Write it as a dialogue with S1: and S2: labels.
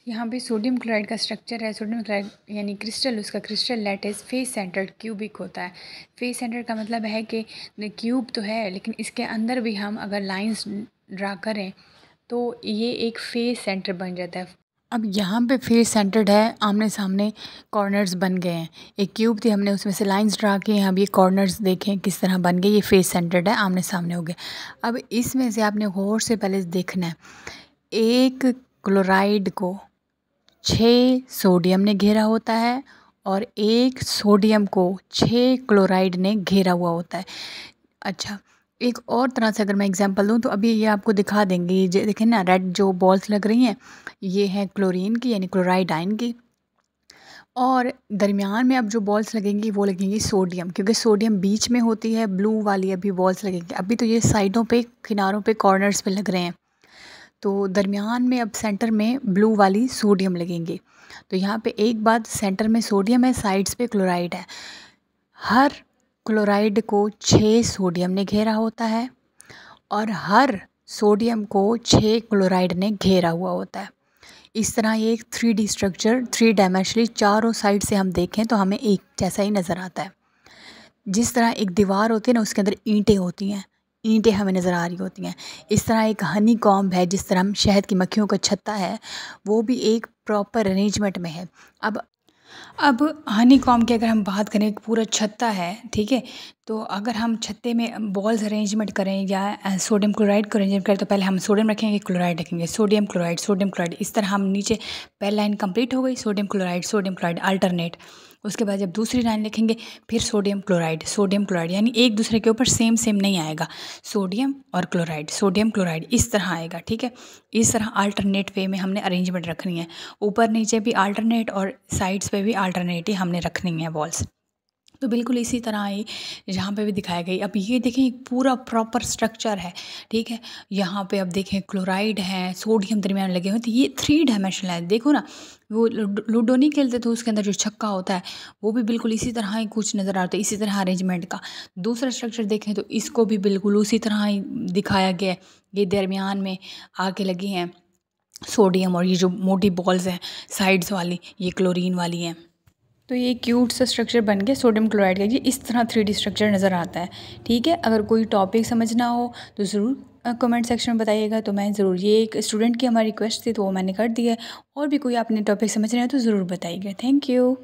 S1: यहाँ पे sodium chloride का स्ट्रक्चर है। सोडियम क्लोराइड यानी क्रिस्टल, उसका crystal lattice face centred cubic होता है। फेस सेंटर्ड का मतलब है कि क्यूब तो है लेकिन इसके अंदर भी हम अगर लाइंस ड्रा करें तो ये एक फेस सेंटर बन जाता है। अब यहाँ पे फेस सेंटर्ड है, आमने सामने कॉर्नर्स बन गए हैं। एक क्यूब थी, हमने उसमें से लाइंस ड्रा किए हैं। अब ये कॉर्नर्स देखें किस तरह बन गए, ये फेस सेंटर्ड है, आमने सामने हो गए। अब इसमें से आपने गौर से पहले देखना है, एक क्लोराइड को 6 सोडियम ने घेरा होता है और एक सोडियम को 6 क्लोराइड ने घेरा हुआ होता है। अच्छा, एक और तरह से अगर मैं एग्जांपल दूं तो अभी ये आपको दिखा देंगे। ये देखें ना, रेड जो बॉल्स लग रही हैं ये हैं क्लोरीन की यानी क्लोराइड आयन की, और दरमियान में अब जो बॉल्स लगेंगी वो लगेंगी सोडियम, क्योंकि सोडियम बीच में होती है। ब्लू वाली अभी बॉल्स लगेंगी, अभी तो ये साइडों पे, किनारों पे, कॉर्नर्स पे लग रहे हैं। तो दरमियान में अब सेंटर में ब्लू वाली सोडियम लगेंगी। तो यहाँ पे एक बात, सेंटर में सोडियम है, साइड्स पे क्लोराइड है। हर क्लोराइड को 6 सोडियम ने घेरा होता है और हर सोडियम को 6 क्लोराइड ने घेरा हुआ होता है। इस तरह ये एक 3D स्ट्रक्चर, 3 डायमेंशनली, चारों साइड से हम देखें तो हमें एक जैसा ही नज़र आता है। जिस तरह एक दीवार होती है ना, उसके अंदर ईंटें होती हैं, ईंटें हमें नज़र आ रही होती हैं। इस तरह एक हनी कॉम्ब है, जिस तरह हम शहद की मक्खियों का छत्ता है, वो भी एक प्रॉपर अरेंजमेंट में है। अब हनी कॉम्ब की अगर हम बात करें, एक पूरा छत्ता है, ठीक है। तो अगर हम छत्ते में बॉल्स अरेंजमेंट करें या सोडियम क्लोराइड को अरेंजमेंट करें तो पहले हम सोडियम रखेंगे, क्लोराइड रखेंगे, सोडियम क्लोराइड, सोडियम क्लोराइड। इस तरह हम नीचे पहली लाइन कंप्लीट हो गई, सोडियम क्लोराइड अल्टरनेट। उसके बाद जब दूसरी लाइन लिखेंगे फिर सोडियम क्लोराइड, यानी एक दूसरे के ऊपर सेम सेम नहीं आएगा, सोडियम और क्लोराइड, सोडियम क्लोराइड इस तरह आएगा, ठीक है। इस तरह अल्टरनेट वे में हमने अरेंजमेंट रखनी है, ऊपर नीचे भी अल्टरनेट और साइड्स पे भी अल्टरनेट ही हमने रखनी है वॉल्स। तो बिल्कुल इसी तरह ही जहाँ पे भी दिखाया गई। अब ये देखें, एक पूरा प्रॉपर स्ट्रक्चर है, ठीक है। यहाँ पे अब देखें क्लोराइड है, सोडियम दरमियान लगे हुए, तो ये 3 डायमेंशनल है। देखो ना, वो लूडो नहीं खेलते तो उसके अंदर जो छक्का होता है वो भी बिल्कुल इसी तरह ही कुछ नज़र आता है, इसी तरह अरेंजमेंट का। दूसरा स्ट्रक्चर देखें तो इसको भी बिल्कुल उसी तरह ही दिखाया गया है। ये दरमियान में आके लगी हैं सोडियम, और ये जो मोटी बॉल्स हैं साइड्स वाली, ये क्लोरीन वाली हैं। तो ये क्यूट सा स्ट्रक्चर बन गया सोडियम क्लोराइड का। ये इस तरह 3D स्ट्रक्चर नज़र आता है, ठीक है। अगर कोई टॉपिक समझना हो तो ज़रूर कमेंट सेक्शन में बताइएगा, तो मैं ज़रूर, ये एक स्टूडेंट की हमारी रिक्वेस्ट थी तो वो मैंने कर दी है। और भी कोई आपने टॉपिक समझना है तो ज़रूर बताइएगा। Thank you.